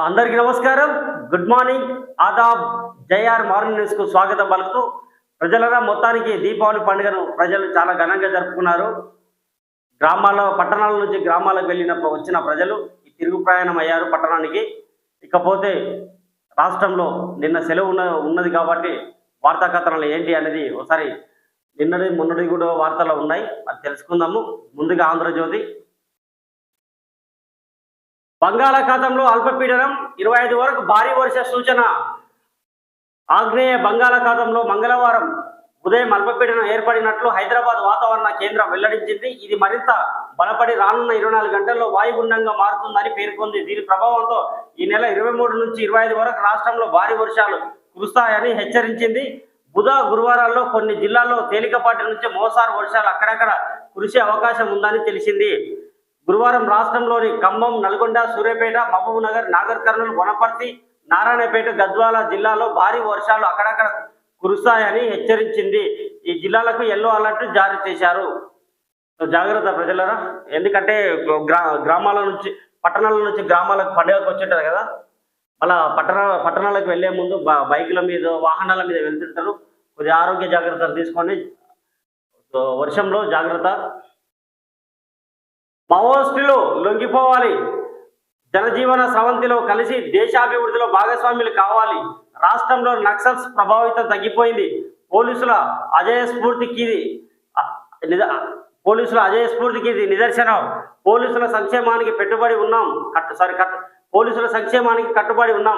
అందరికీ నమస్కారం. Good morning, ఆదాబ్. జేఆర్ మార్నింగ్ న్యూస్ కు స్వాగతం పలుకుతూ ప్రజలరా మొత్తానికి దీపావళి పండుగను ప్రజలు చాలా ఘనంగా జరుపుకున్నారు. గ్రామాల్లో పట్టణాల నుంచి గ్రామాలకు వచ్చిన ప్రజలు తిరుగు ప్రయాణం అయ్యారు పట్టణానికి. ఇకపోతే రాష్ట్రంలో నిన్న సెలవు ఉన్నది కాబట్టి వార్తా కథనాలు ఏంటి అనేది ఒకసారి నిన్నటి మొన్నటి కూడా వార్తలు ఉన్నాయి, అది తెలుసుకుందాము. ముందుగా ఆంధ్రజ్యోతి. బంగాళాఖాతంలో అల్పపీడనం 25 వరకు భారీ వర్ష సూచన. ఆగ్నేయ బంగాళాఖాతంలో మంగళవారం ఉదయం అల్పపీడనం ఏర్పడినట్లు హైదరాబాద్ వాతావరణ కేంద్రం వెల్లడించింది. ఇది మరింత బలపడి రానున్న 24 గంటల్లో వాయుగుండంగా మారుతుందని పేర్కొంది. దీని ప్రభావంతో ఈ నెల 23 నుంచి 25 వరకు రాష్ట్రంలో భారీ వర్షాలు కురుస్తాయని హెచ్చరించింది. బుధ గురువారాల్లో కొన్ని జిల్లాల్లో తేలికపాటి నుంచి మోస్తారు వర్షాలు అక్కడక్కడ కురిసే అవకాశం ఉందని తెలిసింది. గురువారం రాష్ట్రంలోని ఖమ్మం, నల్గొండ, సూర్యాపేట, మహబూబ్నగర్, నాగర్ కర్నూలు, వనపర్తి, నారాయణపేట, గద్వాల జిల్లాలో భారీ వర్షాలు అక్కడక్కడ కురుస్తాయని హెచ్చరించింది. ఈ జిల్లాలకు ఎల్లో అలర్ట్ జారీ చేశారు. జాగ్రత్త ప్రజలరా, ఎందుకంటే గ్రామాల నుంచి పట్టణాల నుంచి గ్రామాలకు పండుగకు వచ్చేటారు కదా, అలా పట్టణాలకు వెళ్లే ముందు బైకుల మీద వాహనాల మీద వెళ్తుంటారు. కొద్దిగా ఆరోగ్య జాగ్రత్తలు తీసుకొని వర్షంలో జాగ్రత్త. మావోయిస్టులు లొంగిపోవాలి, జనజీవన స్రవంతిలో కలిసి దేశాభివృద్ధిలో భాగస్వాములు కావాలి. రాష్ట్రంలో నక్సల్స్ ప్రభావితం తగ్గిపోయింది. పోలీసుల అజయ స్ఫూర్తికి ఇది నిదర్శనం. పోలీసుల సంక్షేమానికి కట్టుబడి ఉన్నాం.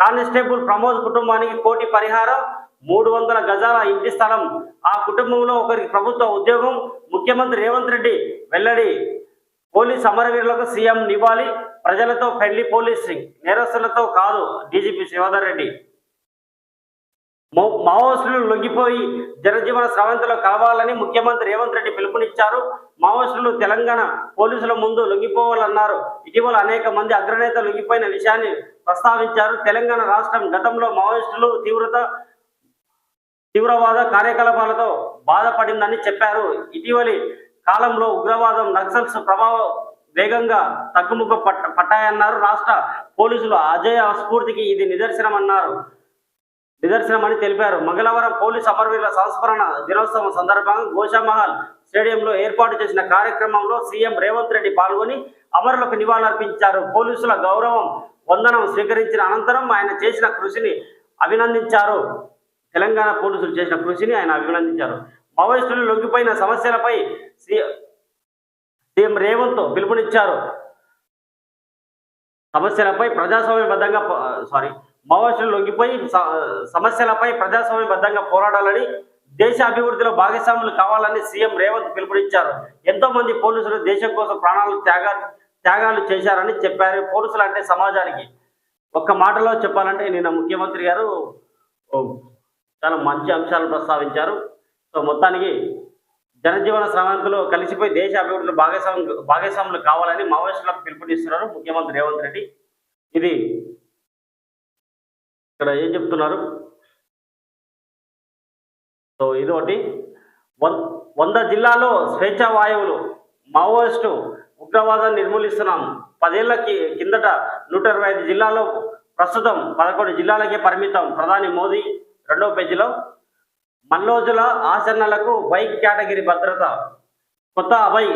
కానిస్టేబుల్ ప్రమోద్ కుటుంబానికి 1 కోటి పరిహారం, 300 గజాల ఇంటి స్థలం, ఆ కుటుంబంలో ఒకరికి ప్రభుత్వ ఉద్యోగం. ముఖ్యమంత్రి రేవంత్ రెడ్డి వెల్లడి. పోలీస్ అమరవీరులకు సీఎం నివాళి. ప్రజలతో ఫ్రెండ్లీ పోలీసింగ్, నేరస్తులతో కాదు డీజీపీ శివధర్ రెడ్డి. మావోయిస్టులు లొంగిపోయి జనజీవన స్రవంతిలో కలవాలని ముఖ్యమంత్రి రేవంత్ రెడ్డి పిలుపునిచ్చారు. మావోయిస్టులు తెలంగాణ పోలీసుల ముందు లొంగిపోవాలన్నారు. ఇటీవల అనేక మంది అగ్రనేతలు లొంగిపోయిన విషయాన్ని ప్రస్తావించారు. తెలంగాణ రాష్ట్రం గతంలో మావోయిస్టులు తీవ్రవాద కార్యకలాపాలతో బాధపడిందని చెప్పారు. ఇటీవలి కాలంలో ఉగ్రవాదం, నక్సల్స్ ప్రభావం వేగంగా తగ్గుముఖ పట్టాయన్నారు. రాష్ట్ర పోలీసులు అజయ స్ఫూర్తికి ఇది నిదర్శనమని తెలిపారు. మంగళవారం పోలీస్ అమరవీరుల సంస్మరణ దినోత్సవం సందర్భంగా గోషామహల్ స్టేడియంలో ఏర్పాటు చేసిన కార్యక్రమంలో సీఎం రేవంత్ రెడ్డి పాల్గొని అమరులకు నివాళులర్పించారు. పోలీసుల గౌరవం వందనం స్వీకరించిన అనంతరం ఆయన చేసిన కృషిని అభినందించారు. తెలంగాణ పోలీసులు చేసిన కృషిని ఆయన అభినందించారు. మావోయిస్టులు లొంగిపోయిన సమస్యలపై సీఎం రేవంత్ పిలుపునిచ్చారు. మావోయిస్టులు లొంగిపోయి సమస్యలపై ప్రజాస్వామ్యబద్ధంగా పోరాడాలని, దేశ అభివృద్ధిలో భాగస్వాములు కావాలని సీఎం రేవంత్ పిలుపునిచ్చారు. ఎంతో మంది పోలీసులు దేశం కోసం త్యాగాలు చేశారని చెప్పారు. పోలీసులు అంటే సమాజానికి. ఒక్క మాటలో చెప్పాలంటే నిన్న ముఖ్యమంత్రి గారు చాలా మంచి అంశాలు ప్రస్తావించారు. సో మొత్తానికి జనజీవన స్రవంతిలో కలిసిపోయి దేశ అభివృద్ధిలో భాగస్వాములు కావాలని మావోయిస్టులకు పిలుపునిస్తున్నారు ముఖ్యమంత్రి రేవంత్ రెడ్డి. ఇది ఇక్కడ ఏం చెప్తున్నారు, సో ఇది ఒకటి. 100 జిల్లాల్లో స్వేచ్ఛా వాయువులు, మావోయిస్టు ఉగ్రవాదాన్ని నిర్మూలిస్తున్నాం. 10 ఏళ్ల కిందట 125 జిల్లాల్లో, ప్రస్తుతం 11 జిల్లాలకే పరిమితం. ప్రధాని మోదీ. 2వ పేజీలో మల్లోజుల ఆచరణలకు బైక్ కేటగిరీ భద్రత. కొత్త అభయ్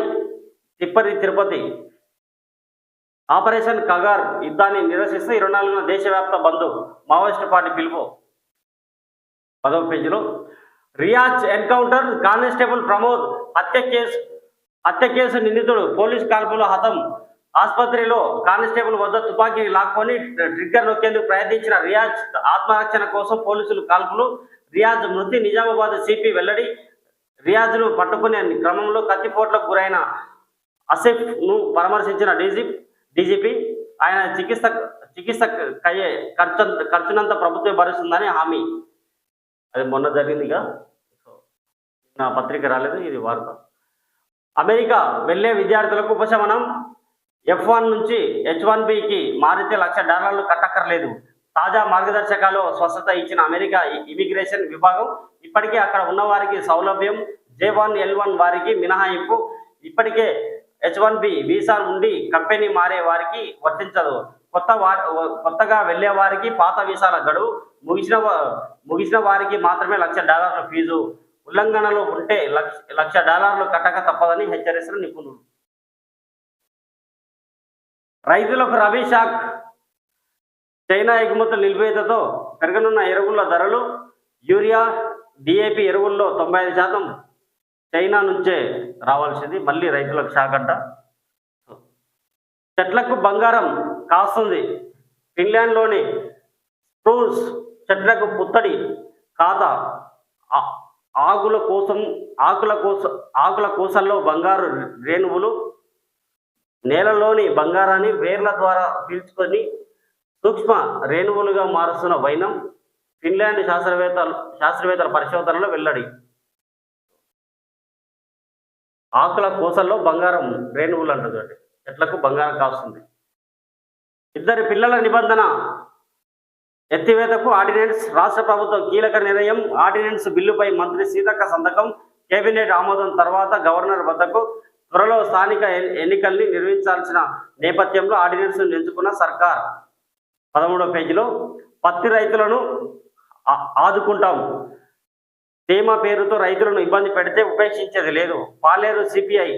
తిరుపతి. ఆపరేషన్ కగార్ యుద్ధాన్ని నిరసిస్తూ 24న దేశవ్యాప్త బంద్, మావోయిస్టు పార్టీ పిలుపు. 10వ పేజీలో రియాజ్ ఎన్కౌంటర్, కానిస్టేబుల్ ప్రమోద్ హత్య కేసు నిందితుడు పోలీస్ కాల్పులో హతం. ఆసుపత్రిలో కానిస్టేబుల్ వద్ద తుపాకీ లాక్కొని ట్రిగ్గర్ నొక్కేందుకు ప్రయత్నించిన రియాజ్ ఆత్మరక్షణ కోసం పోలీసులు కాల్పులు. రియాజ్ మృతి. నిజామాబాద్ సిపి వెల్లడి. రియాజ్ను పట్టుకునే క్రమంలో కత్తిపోట్లకు గురైన ఆసిఫ్ ను పరామర్శించిన డీజీపీ. ఆయన చికిత్స ఖర్చునంత ప్రభుత్వం భరిస్తుందని హామీ. అది మొన్న జరిగిందిగా, నా పత్రిక రాలేదు, ఇది వార్త. అమెరికా వెళ్లే విద్యార్థులకు ఉపశమనం. F1 నుంచి H1Bకి మారితే $1,00,000 కట్టక్కర్లేదు. తాజా మార్గదర్శకాలు స్వస్థత ఇచ్చిన అమెరికా ఇమిగ్రేషన్ విభాగం ఇప్పటికే అక్కడ ఉన్న వారికి సౌలభ్యం. J1, L1 వారికి మినహాయింపు. ఇప్పటికే H1B వీసా నుండి కంపెనీ మారే వారికి వర్తించదు. కొత్తగా వెళ్లే వారికి పాత వీసాల గడువు ముగిసిన వారికి మాత్రమే $1,00,000 ఫీజు. ఉల్లంఘనలు ఉంటే $1,00,000 కట్టక తప్పదని హెచ్చరిస్తున్న నిపుణులు. రైతులకు రబీ షాక్. చైనా ఎగుమతుల నిలిపివేతతో పెరగనున్న ఎరువుల ధరలు. యూరియా, DAP ఎరువుల్లో 95% చైనా నుంచే రావాల్సింది. మళ్ళీ రైతులకు షాక్ అంట. చెట్లకు బంగారం కాస్తుంది. ఫిన్లాండ్లోని స్ప్రూస్ చెట్లకు పుత్తడి ఖాతా. ఆకుల కోసల్లో బంగారు రేణువులు నేలలోని బంగారాన్ని వేర్ల ద్వారా పీల్చుకొని సూక్ష్మ రేణువులుగా మారుస్తున్న వైనం ఫిన్లాండ్ శాస్త్రవేత్తల పరిశోధనలో వెల్లడి. ఆకుల కోసల్లో బంగారం రేణువులు అంటుంది. చెట్లకు బంగారం కాస్తుంది. 2 పిల్లల నిబంధన ఎత్తివేతకు ఆర్డినెన్స్. రాష్ట్ర ప్రభుత్వం కీలక నిర్ణయం. ఆర్డినెన్స్ బిల్లుపై మంత్రి సీతక్క సంతకం. కేబినెట్ ఆమోదం తర్వాత గవర్నర్ వద్దకు. త్వరలో స్థానిక ఎన్నికల్ని నిర్వహించాల్సిన నేపథ్యంలో ఆర్డినెన్స్ ఎంచుకున్న సర్కార్. 13వ పేజీలో పత్తి రైతులను ఆదుకుంటాం. తేమ పేరుతో రైతులను ఇబ్బంది పెడితే ఉపేక్షించేది లేదు. పాలేరు CCI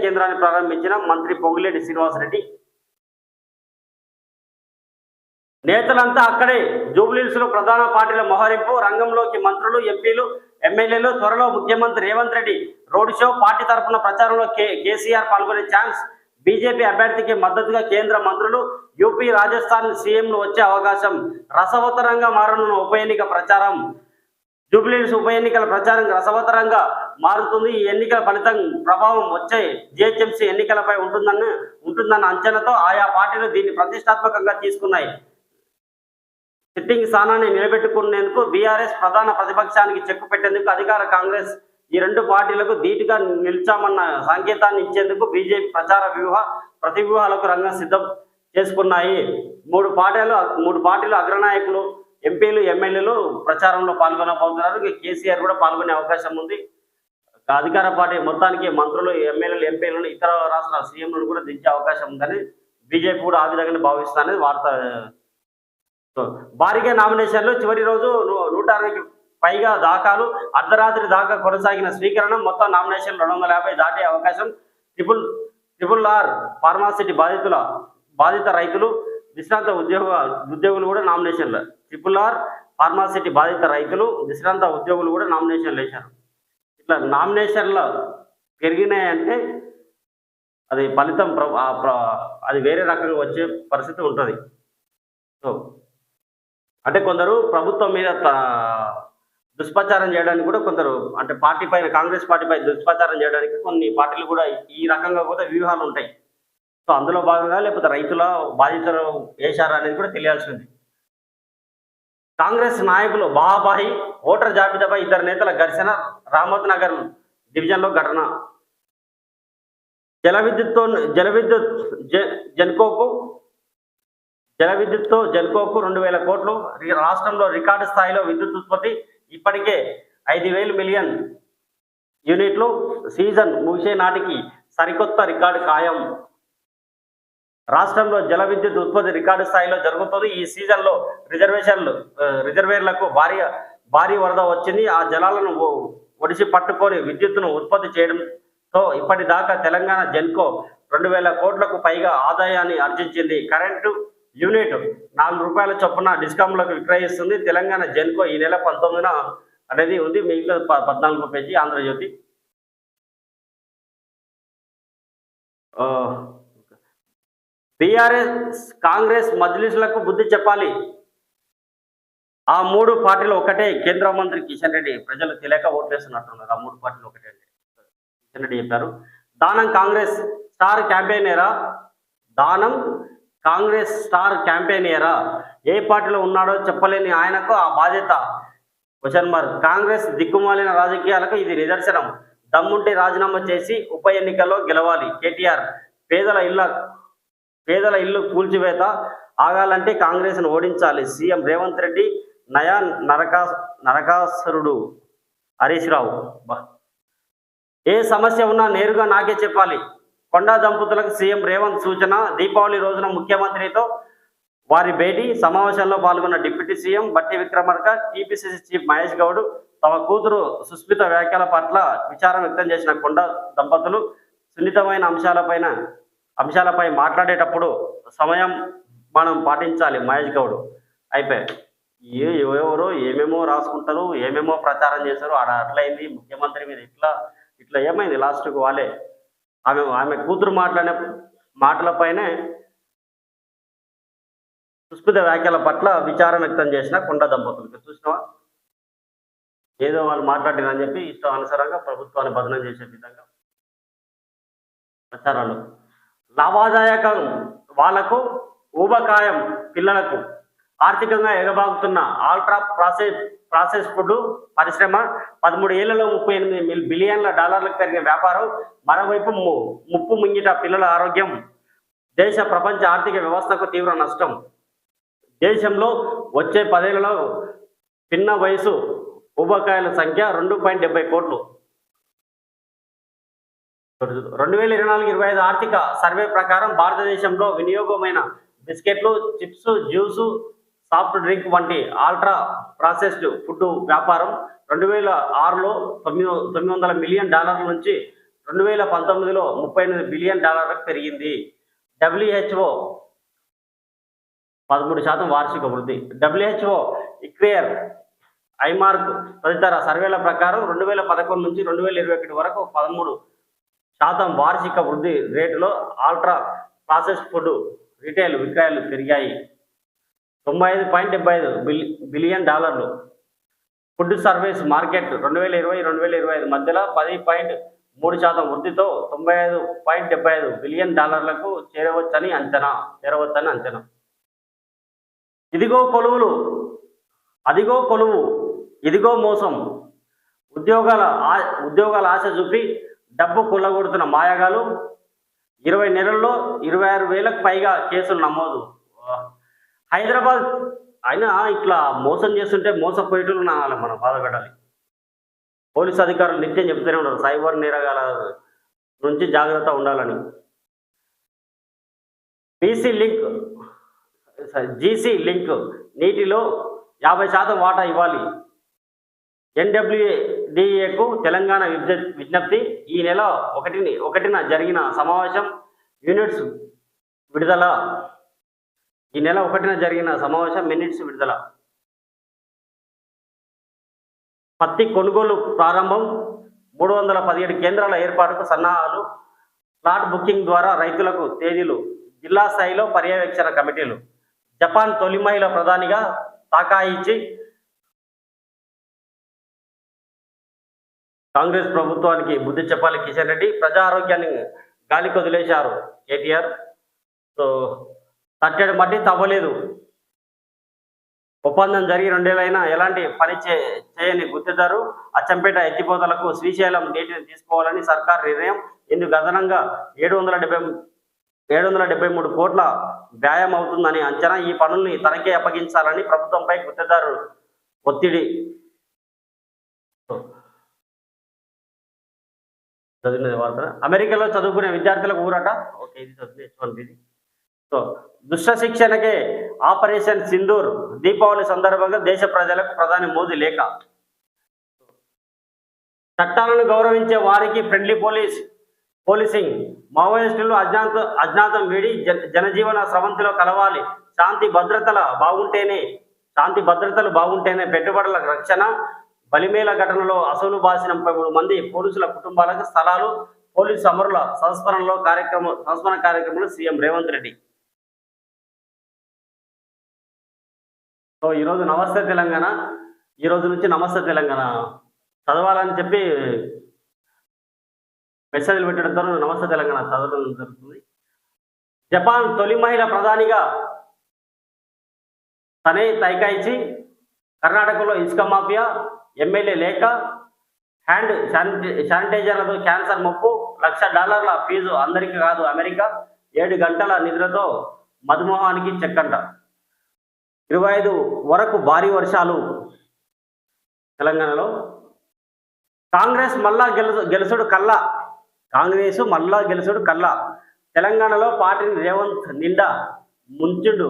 కేంద్రాన్ని ప్రారంభించిన మంత్రి పొంగులేటి శ్రీనివాసరెడ్డి. నేతలంతా అక్కడే. జూబ్లీహిల్స్ లో ప్రధాన పార్టీల మోహరింపు. రంగంలోకి మంత్రులు, ఎంపీలు, ఎమ్మెల్యేలు. త్వరలో ముఖ్యమంత్రి Revanth Reddy road show. Party తరఫున ప్రచారంలో కేసీఆర్ పాల్గొనే ఛాన్స్. బీజేపీ అభ్యర్థికి మద్దతుగా కేంద్ర మంత్రులు. యూపీ, రాజస్థాన్ సీఎంలు వచ్చే అవకాశం. రసవత్తరంగా మారనున్న ఉప ఎన్నిక ప్రచారం. జూబ్లీహిల్స్ ఉప ఎన్నికల ప్రచారం రసవత్తరంగా మారుతుంది. ఈ ఎన్నికల ఫలితం ప్రభావం వచ్చే GHMC ఎన్నికలపై ఉంటుందన్న అంచనాతో ఆయా పార్టీలు దీన్ని ప్రతిష్టాత్మకంగా తీసుకున్నాయి. సిట్టింగ్ స్థానాన్ని నిలబెట్టుకునేందుకు బీఆర్ఎస్ ప్రధాన ప్రతిపక్షానికి చెక్కు పెట్టేందుకు అధికార కాంగ్రెస్ ఈ 2 పార్టీలకు ధీటుగా నిలిచామన్న సంకేతాన్ని ఇచ్చేందుకు బీజేపీ ప్రచార ప్రతివ్యూహాలకు రంగం సిద్ధం చేసుకున్నాయి. 3 పార్టీలు అగ్రనాయకులు, ఎంపీలు, ఎమ్మెల్యేలు ప్రచారంలో పాల్గొనబోతున్నారు. కేసీఆర్ కూడా పాల్గొనే అవకాశం ఉంది. అధికార పార్టీ మొత్తానికి మంత్రులు, ఎమ్మెల్యేలు, ఎంపీలను, ఇతర రాష్ట్రాల సీఎంలను కూడా దించే అవకాశం ఉందని బీజేపీ కూడా ఆ విధంగానే భావిస్తుందనేది వార్త. భారీగా నామినేషన్లు. చివరి రోజు 160కి పైగా దాఖలు. అర్ధరాత్రి దాకా కొనసాగిన స్వీకరణ. మొత్తం నామినేషన్లు 250 దాటే అవకాశం. RRR ఫార్మాసిటీ బాధిత రైతులు, విశ్రాంత ఉద్యోగులు కూడా నామినేషన్లు. RRR ఫార్మాసిటీ బాధిత రైతులు, విశ్రాంత ఉద్యోగులు కూడా నామినేషన్లు వేశారు. ఇట్లా నామినేషన్లు పెరిగినాయంటే అది ఫలితం అది వేరే రకంగా వచ్చే పరిస్థితి ఉంటుంది. సో అంటే కొందరు ప్రభుత్వం మీద దుష్ప్రచారం చేయడానికి కూడా కొందరు, అంటే పార్టీ పైన, కాంగ్రెస్ పార్టీ పై దుష్ప్రచారం చేయడానికి కొన్ని పార్టీలు కూడా ఈ రకంగా కూడా వ్యూహాలు ఉంటాయి. సో అందులో భాగంగా లేకపోతే రైతుల బాధితులు వేశారు అనేది కూడా తెలియాల్సింది. కాంగ్రెస్ నాయకులు బాహాబాహి. ఓటర్ జాబితాపై 2 నేతల ఘర్షణ. రామత్ నగర్ డివిజన్లో ఘటన. జలవిద్యుత్తో జెన్కోకు 2,000 కోట్లు. రాష్ట్రంలో రికార్డు స్థాయిలో విద్యుత్ ఉత్పత్తి. ఇప్పటికే 5,000 మిలియన్ యూనిట్లు. సీజన్ ముగిసే నాటికి సరికొత్త రికార్డు ఖాయం. రాష్ట్రంలో జల విద్యుత్ ఉత్పత్తి రికార్డు స్థాయిలో జరుగుతుంది. ఈ సీజన్లో రిజర్వేర్లకు భారీ వరద వచ్చింది. ఆ జలాలను ఒడిసి పట్టుకొని విద్యుత్తును ఉత్పత్తి చేయడంతో ఇప్పటిదాకా తెలంగాణ జెన్కో 2,000 కోట్లకు పైగా ఆదాయాన్ని ఆర్జించింది. కరెంటు యూనిట్ ₹4 చొప్పున డిస్కాంలకు విక్రయిస్తుంది. తెలంగాణ జెన్కో ఈ నెల 19న అనేది ఉంది. మిగతా 14వ పేజీ ఆంధ్రజ్యోతి. బీఆర్ఎస్, కాంగ్రెస్, మజ్లిస్లకు బుద్ధి చెప్పాలి. ఆ 3 పార్టీలు ఒకటే. కేంద్ర మంత్రి కిషన్ రెడ్డి. ప్రజలు తెలియక ఓట్లేస్తున్నట్టున్నారు. ఆ 3 పార్టీలు ఒకటే అండి కిషన్ రెడ్డి చెప్పారు. దానం కాంగ్రెస్ స్టార్ క్యాంపెయినరా? ఏ పార్టీలో ఉన్నాడో చెప్పలేని ఆయనకు ఆ బాధ్యత క్వశ్చన్. కాంగ్రెస్ దిక్కుమాలిన రాజకీయాలకు ఇది నిదర్శనం. దమ్ముంటే రాజీనామా చేసి ఉప ఎన్నికల్లో గెలవాలి. కేటీఆర్. పేదల ఇల్లు కూల్చివేత ఆగాలంటే కాంగ్రెస్ను ఓడించాలి. సీఎం రేవంత్ రెడ్డి. నరకాసురుడు హరీష్ రావు. ఏ సమస్య ఉన్నా నేరుగా నాకే చెప్పాలి. కొండా దంపతులకు సీఎం రేవంత్ సూచన. దీపావళి రోజున ముఖ్యమంత్రితో వారి భేటీ. సమావేశంలో పాల్గొన్న డిప్యూటీ సీఎం బట్టి విక్రమార్క, టీపీసీసీ చీఫ్ మహేష్ గౌడ్ తమ కూతురు సుస్మిత వ్యాఖ్యల పట్ల విచారం వ్యక్తం చేసిన కొండా దంపతులు సున్నితమైన అంశాలపై మాట్లాడేటప్పుడు సమయం మనం పాటించాలి. మహేష్ గౌడ్ ఎవరో ఏమేమో రాసుకుంటారు, ఏమేమో ప్రచారం చేశారు. అట్లయింది ముఖ్యమంత్రి మీద ఇట్లా ఏమైంది లాస్ట్కు వాళ్ళే ఆమె కూతురు మాట్లాడిన మాటలపైనే సుస్మిత వ్యాఖ్యల పట్ల విచారం వ్యక్తం చేసిన కొండ దంపతులకి చూసినావా? ఏదో వాళ్ళు మాట్లాడినని చెప్పి ఇష్టానుసారంగా ప్రభుత్వాన్ని బదనం చేసే విధంగా ప్రచారాలు. లాభదాయకం వాళ్లకు, ఊబకాయం పిల్లలకు. ఆర్థికంగా ఎగబాగుతున్న ఆల్ట్రా ప్రాసెస్ ఫుడ్ పరిశ్రమ 13 ఏళ్లలో $38 బిలియన్ల పెరిగిన వ్యాపారం. మరోవైపు ముప్పు ముంగిట పిల్లల ఆరోగ్యం. ప్రపంచ ఆర్థిక వ్యవస్థకు తీవ్ర నష్టం. దేశంలో వచ్చే 10 ఏళ్లలో పిన్న వయసు ఊబకాయాల సంఖ్య 2.70 కోట్లు. 2024-25 ఆర్థిక సర్వే ప్రకారం భారతదేశంలో వినియోగమైన బిస్కెట్లు, చిప్స్, జ్యూసు, సాఫ్ట్ డ్రింక్ వంటి ఆల్ట్రా ప్రాసెస్డ్ ఫుడ్ వ్యాపారం 2006లో $900 మిలియన్ నుంచి 2019లో $38 బిలియన్ పెరిగింది. WHO 13% వార్షిక వృద్ధి. WHO ఇక్వేర్, ఐమార్క్ తదితర సర్వేల ప్రకారం 2011 నుంచి 2021 వరకు 13% వార్షిక వృద్ధి రేటులో ఆల్ట్రా ప్రాసెస్డ్ ఫుడ్ రిటైల్ విక్రయాలు పెరిగాయి. $95.75 బిలియన్. ఫుడ్ సర్వీస్ మార్కెట్ 2020-2025 మధ్యలో 10.3% వృద్ధితో $95.75 బిలియన్ చేరవచ్చని అంచనా. ఇదిగో కొలువులు, అదిగో కొలువు, ఇదిగో మోసం. ఉద్యోగాల ఆశ చూపి డబ్బు కొల్లగొడుతున్న మాయగాలు. 20 నెలల్లో 26,000కు పైగా కేసులు నమోదు. హైదరాబాద్ అయినా ఇట్లా మోసం చేస్తుంటే మోసపోయేటోళ్ళు మనం బాధపడాలి. పోలీసు అధికారులు నిత్యం చెప్తూనే ఉన్నారు సైబర్ నేరగాల నుంచి జాగ్రత్త ఉండాలని. జీసీ లింక్ నీటిలో 50% వాటా ఇవ్వాలి. NWDAకు తెలంగాణ విజ్ఞప్తి. ఈ నెల 1న జరిగిన సమావేశం మినిట్స్ విడుదల. పత్తి కొనుగోలు ప్రారంభం. 317 కేంద్రాల ఏర్పాటుకు సన్నాహాలు. స్లాట్ బుకింగ్ ద్వారా రైతులకు తేదీలు. జిల్లా స్థాయిలో పర్యవేక్షణ కమిటీలు. జపాన్ తొలి మహిళా ప్రధానిగా తాకాయిచి కాంగ్రెస్ ప్రభుత్వానికి బుద్ధి చెప్పాలి కిషన్ రెడ్డి. ప్రజా ఆరోగ్యాన్ని గాలికి వదిలేశారు కేటీఆర్. తట్టెడు మట్టి తవ్వలేదు. ఒప్పందం జరిగి 2 ఏళ్ళైనా ఎలాంటి పని చేయని గుత్తేదారు. అచ్చంపేట ఎత్తిపోతలకు శ్రీశైలం నీటిని తీసుకోవాలని సర్కార్ నిర్ణయం. ఇందుకు అదనంగా 773 కోట్ల వ్యయం అవుతుందని అంచనా. ఈ పనుల్ని తనకే అప్పగించాలని ప్రభుత్వంపై గుత్తేదారు ఒత్తిడి. అమెరికాలో చదువుకునే విద్యార్థులకు ఊరట. ఓకే, ఇది చదివి. దుష్ట శిక్షణకే ఆపరేషన్ సింధూర్. దీపావళి సందర్భంగా దేశ ప్రజలకు ప్రధాని మోదీ లేఖ. చట్టాలను గౌరవించే వారికి ఫ్రెండ్లీ పోలీసింగ్. మావోయిస్టులు అజ్ఞాతం వీడి జనజీవన స్రవంతిలో కలవాలి. శాంతి భద్రతలు బాగుంటేనే పెట్టుబడుల రక్షణ. బలిమేల ఘటనలో అసలు బాసిన 33 మంది పోలీసుల కుటుంబాలకు స్థలాలు. పోలీసు అమరుల సంస్మరణ కార్యక్రమంలో సీఎం రేవంత్ రెడ్డి. ఈరోజు నమస్తే తెలంగాణ, ఈ రోజు నుంచి నమస్తే తెలంగాణ చదవాలని చెప్పి మెసేజ్లు పెట్టడంతో నమస్తే తెలంగాణ చదవడం జరుగుతుంది. జపాన్ తొలి మహిళా ప్రధానిగా తనే తైకాయిచి. కర్ణాటకలో ఇసుక మాఫియా. ఎమ్మెల్యే లేఖ. హ్యాండ్ శానిటైజర్లతో క్యాన్సర్ ముప్పు. $1,00,000 ఫీజు అందరికీ కాదు అమెరికా. 7 గంటల నిద్రతో మధుమోహానికి చెక్కంట. 25 వరకు భారీ వర్షాలు తెలంగాణలో. కాంగ్రెస్ మళ్ళా గెలుసుడు కల్లా. కాంగ్రెస్ మళ్ళా గెలుసుడు కల్లా. తెలంగాణలో పార్టీని రేవంత్ నిండా ముంచుడు.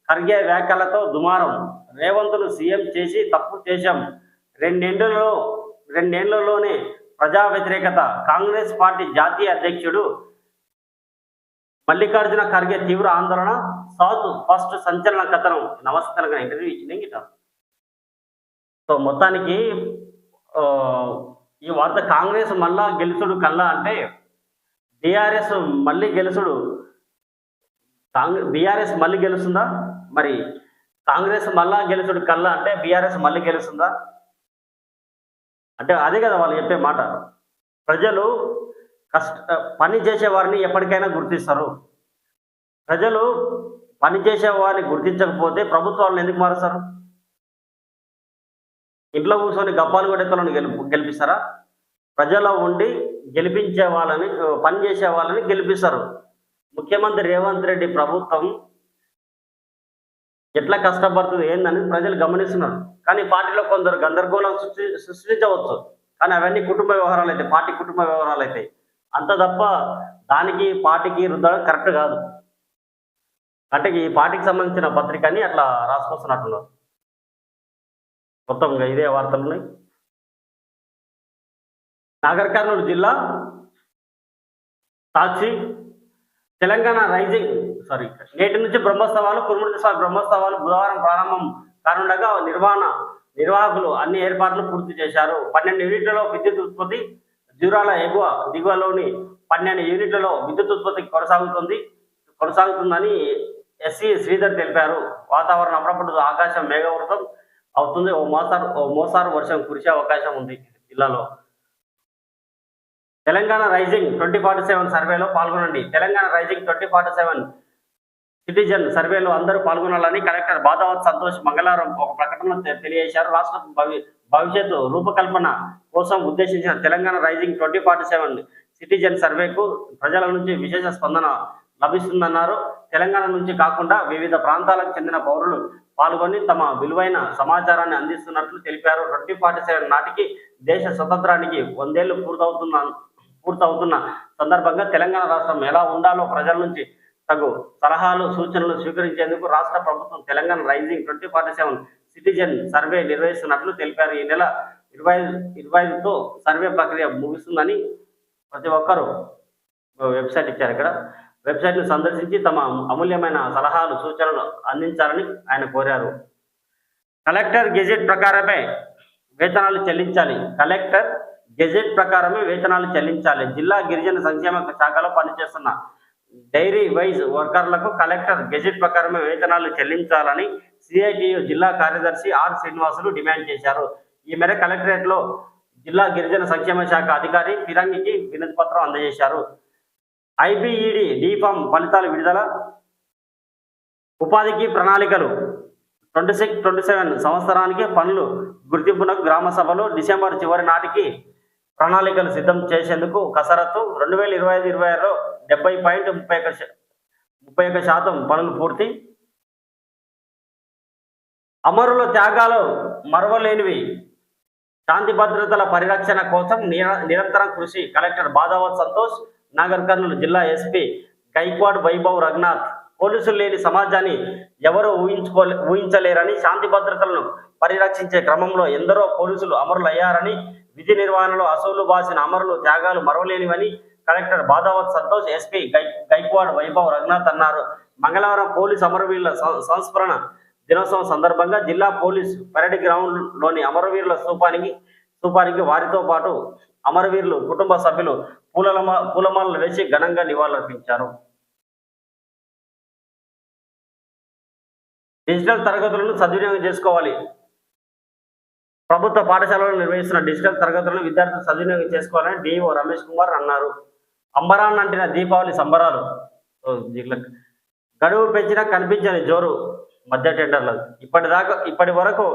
ఖర్గే వ్యాఖ్యలతో దుమారం. రేవంత్ను సీఎం చేసి తప్పు చేశాం. రెండేళ్లలోనే ప్రజా వ్యతిరేకత. కాంగ్రెస్ పార్టీ జాతీయ అధ్యక్షుడు మల్లికార్జున ఖర్గే తీవ్ర ఆందోళన. సౌత్ ఫస్ట్ సంచలన కథనం. నమస్తే తెలంగాణ ఇంటర్వ్యూ ఇచ్చింది గిట. సో మొత్తానికి ఈ వార్త కాంగ్రెస్ మళ్ళా గెలుచుడు కల్లా అంటే బీఆర్ఎస్ మళ్ళీ గెలుచుడు. బీఆర్ఎస్ మళ్ళీ గెలుస్తుందా? మరి కాంగ్రెస్ మళ్ళా గెలుచుడు కల్లా అంటే బీఆర్ఎస్ మళ్ళీ గెలుస్తుందా? అంటే అదే కదా వాళ్ళు చెప్పే మాట. ప్రజలు పని చేసే వారిని ఎప్పటికైనా గుర్తిస్తారు. ప్రజలు పని చేసే వారిని గుర్తించకపోతే ప్రభుత్వాలను ఎందుకు మారుస్తారు? ఇంట్లో కూర్చొని గప్పాలు కొట్టేతలను గెలిపిస్తారా? ప్రజల్లో ఉండి గెలిపించే వాళ్ళని, పని చేసే వాళ్ళని గెలిపిస్తారు. ముఖ్యమంత్రి రేవంత్ రెడ్డి ప్రభుత్వం ఎట్లా కష్టపడుతుంది ఏందని ప్రజలు గమనిస్తున్నారు. కానీ పార్టీలో కొందరు గందరగోళం సృష్టించవచ్చు. కానీ అవన్నీ కుటుంబ వ్యవహారాలు అయితే, పార్టీ కుటుంబ వ్యవహారాలు అయితే. అంత తప్ప దానికి పార్టీకి రుద్దడం కరెక్ట్ కాదు. అంటే ఈ పార్టీకి సంబంధించిన పత్రికని అట్లా రాసుకొస్తున్నట్టున్నారు. మొత్తం ఇదే వార్తలు ఉన్నాయి. నాగర్ కర్నూలు జిల్లా సాక్షి. తెలంగాణ రైజింగ్ నేటి నుంచి బ్రహ్మోత్సవాలు. కురుమూర్తి స్వామి బ్రహ్మోత్సవాలు బుధవారం ప్రారంభం కానుండగా నిర్వాహకులు అన్ని ఏర్పాట్లు పూర్తి చేశారు. 12 యూనిట్లలో విద్యుత్ ఉత్పత్తి. జూరాల ఎగువ దిగువలోని 12 యూనిట్లలో విద్యుత్ ఉత్పత్తి కొనసాగుతుందని ఎస్సీ శ్రీధర్ తెలిపారు. వాతావరణం అప్పుడప్పుడు ఆకాశం మేఘావృతం అవుతుంది. ఓ మోస్తారు వర్షం కురిసే అవకాశం ఉంది జిల్లాలో. తెలంగాణ రైజింగ్ 2047 సర్వేలో పాల్గొనండి. తెలంగాణ రైజింగ్ 2047 సిటిజన్ సర్వేలో అందరూ పాల్గొనాలని కలెక్టర్ బాదావత్ సంతోష్ మంగళవారం ఒక ప్రకటన తెలియజేశారు. రాష్ట్ర భవిష్యత్తు రూపకల్పన కోసం ఉద్దేశించిన తెలంగాణ రైజింగ్ 2047 సిటిజన్ సర్వేకు ప్రజల నుంచి విశేష స్పందన లభిస్తుందన్నారు. తెలంగాణ నుంచి కాకుండా వివిధ ప్రాంతాలకు చెందిన పౌరులు పాల్గొని తమ విలువైన సమాచారాన్ని అందిస్తున్నట్లు తెలిపారు. 2047 నాటికి దేశ స్వతంత్రానికి 100 ఏళ్లు పూర్తవుతున్న సందర్భంగా తెలంగాణ రాష్ట్రం ఎలా ఉండాలో ప్రజల నుంచి తగు సలహాలు, సూచనలు స్వీకరించేందుకు రాష్ట్ర ప్రభుత్వం తెలంగాణ రైజింగ్ 2047 సిటిజన్ సర్వే నిర్వహిస్తున్నట్లు తెలిపారు. ఈ నెల 25తో సర్వే ప్రక్రియ ముగుస్తుందని ప్రతి ఒక్కరూ వెబ్సైట్ ఇచ్చారు. ఇక్కడ వెబ్సైట్ను సందర్శించి తమ అమూల్యమైన సలహాలు, సూచనలు అందించాలని ఆయన కోరారు. కలెక్టర్ గెజెట్ ప్రకారమే వేతనాలు చెల్లించాలి. కలెక్టర్ గెజెట్ ప్రకారమే వేతనాలు చెల్లించాలి. జిల్లా గిరిజన సంక్షేమ శాఖలో పనిచేస్తున్న డైరీ వైజ్ వర్కర్లకు కలెక్టర్ గెజెట్ ప్రకారమే వేతనాలు చెల్లించాలని సిఐటియు జిల్లా కార్యదర్శి ఆర్ శ్రీనివాసులు డిమాండ్ చేశారు. ఈ మేర కలెక్టరేట్లో జిల్లా గిరిజన సంక్షేమ శాఖ అధికారి ఫిరంగికి వినతి పత్రం అందజేశారు. ఐబిఈడి డిఫామ్ ఫలితాలు విడుదల. ఉపాధికి ప్రణాళికలు 26-27 సంవత్సరానికి పనులు గుర్తింపునకు గ్రామ సభలు డిసెంబర్ చివరి నాటికి ప్రణాళికలు సిద్ధం చేసేందుకు కసరత్తు. 2025-26లో 70.31% పనులు పూర్తి. అమరుల త్యాగాలు మరవలేనివి. శాంతి భద్రతల పరిరక్షణ కోసం నిరంతరం కృషి. కలెక్టర్ బాదావత్ సంతోష్. నాగర్ కర్నూలు జిల్లా ఎస్పీ గైక్వాడ్ వైభవ్ రఘునాథ్. పోలీసులు లేని సమాజాన్ని ఎవరూ ఊహించలేరని, శాంతి భద్రతలను పరిరక్షించే క్రమంలో ఎందరో పోలీసులు అమరులయ్యారని, విధి నిర్వహణలో అసూలు బాసిన అమరులు త్యాగాలు మరవలేనివని కలెక్టర్ బాదావత్ సంతోష్, ఎస్పీ గైక్వాడ్ వైభవ్ రఘునాథ్ అన్నారు. మంగళవారం పోలీసు అమరవీరుల సంస్మరణ దినోత్సవం సందర్భంగా జిల్లా పోలీసు పరేడ్ గ్రౌండ్ లోని అమరవీరుల స్తూపానికి వారితో పాటు అమరవీరులు కుటుంబ సభ్యులు పూలమాలలు వేసి ఘనంగా నివాళులర్పించారు. డిజిటల్ తరగతులను సద్వినియోగం చేసుకోవాలి. ప్రభుత్వ పాఠశాలలో నిర్వహిస్తున్న డిజిటల్ తరగతులను విద్యార్థులు సద్వినియోగం చేసుకోవాలని డిఈఓ రమేష్ కుమార్ అన్నారు. అంబరాన్నంటిన దీపావళి సంబరాలు. గడువు పెంచినా కనిపించని జోరు మధ్య టెండర్లు. ఇప్పటి వరకు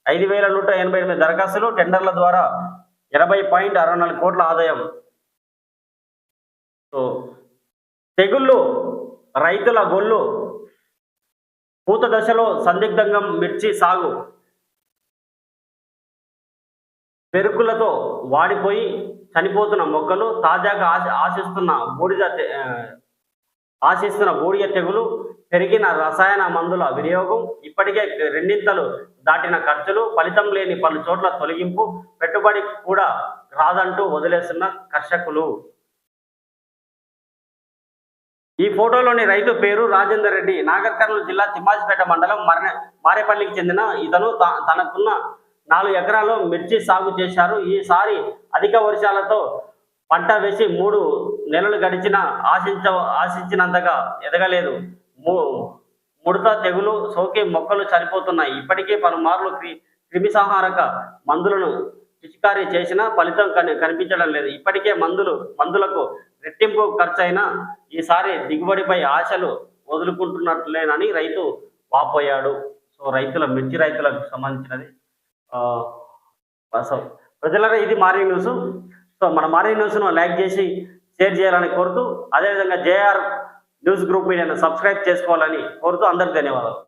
5,188 దరఖాస్తులు. టెండర్ల ద్వారా 80.64 కోట్ల ఆదాయం. తెగుళ్ళు రైతుల గొల్లు. పూత దశలో సందిగ్ధంగా మిర్చి సాగు. పెరుకులతో వాడిపోయి చనిపోతున్న మొక్కలు, తాజాగా ఆశిస్తున్న బూడిద తెగులు, పెరిగిన రసాయన మందుల వినియోగం, ఇప్పటికే రెండింతలు దాటిన ఖర్చులు, ఫలితం లేని పలు చోట్ల తొలగింపు, పెట్టుబడి కూడా రాదంటూ వదిలేస్తున్న కర్షకులు. ఈ ఫోటోలోని రైతు పేరు రాజేందర్ రెడ్డి. నాగర్ కర్నూలు జిల్లా తిమ్మాజిపేట మండలం మారేపల్లికి చెందిన ఇతను తనకున్న 4 ఎకరాల్లో మిర్చి సాగు చేశారు. ఈసారి అధిక వర్షాలతో పంట వేసి 3 నెలలు గడిచినా ఆశించినంతగా ఎదగలేదు. ముడత తెగులు సోకి మొక్కలు చనిపోతున్నాయి. ఇప్పటికే పలుమార్లు క్రిమిసంహారక మందులను పిచికారీ చేసినా ఫలితం కనిపించడం లేదు. ఇప్పటికే మందులకు రెట్టింపు ఖర్చైనా ఈసారి దిగుబడిపై ఆశలు వదులుకుంటున్నట్లేనని రైతు వాపోయాడు. సో మిర్చి రైతులకు సంబంధించినది. ప్రజలరా, ఇది మార్నింగ్ న్యూస్. సో మన మార్నింగ్ న్యూస్ను లైక్ చేసి షేర్ చేయాలని కోరుతూ, అదేవిధంగా JR న్యూస్ గ్రూప్ మీడియాను సబ్స్క్రైబ్ చేసుకోవాలని కోరుతూ అందరికీ ధన్యవాదాలు.